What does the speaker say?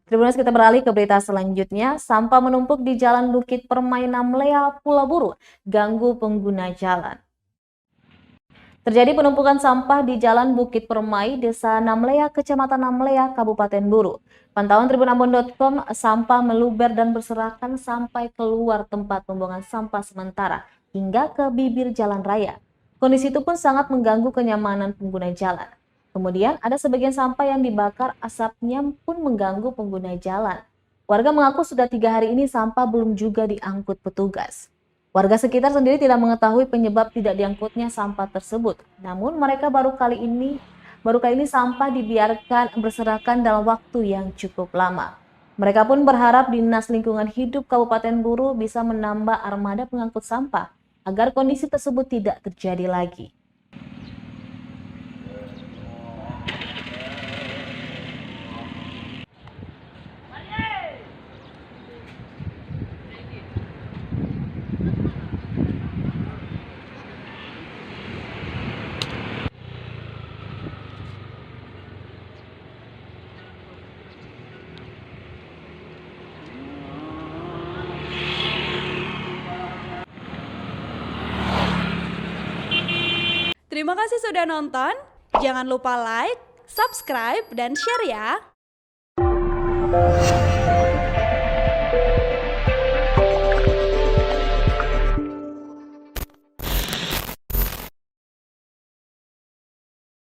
Tribuners, kita beralih ke berita selanjutnya. Sampah menumpuk di Jalan Bukit Permai Namlea, Pulau Buru, ganggu pengguna jalan. Terjadi penumpukan sampah di Jalan Bukit Permai, Desa Namlea, Kecamatan Namlea, Kabupaten Buru. Pantauan tribunambon.com, sampah meluber dan berserakan sampai keluar tempat pembuangan sampah sementara hingga ke bibir jalan raya. Kondisi itu pun sangat mengganggu kenyamanan pengguna jalan. Kemudian ada sebagian sampah yang dibakar, asapnya pun mengganggu pengguna jalan. Warga mengaku sudah 3 hari ini sampah belum juga diangkut petugas. Warga sekitar sendiri tidak mengetahui penyebab tidak diangkutnya sampah tersebut. Namun mereka baru kali ini sampah dibiarkan berserakan dalam waktu yang cukup lama. Mereka pun berharap Dinas Lingkungan Hidup Kabupaten Buru bisa menambah armada pengangkut sampah agar kondisi tersebut tidak terjadi lagi. Terima kasih sudah nonton. Jangan lupa like, subscribe, dan share ya.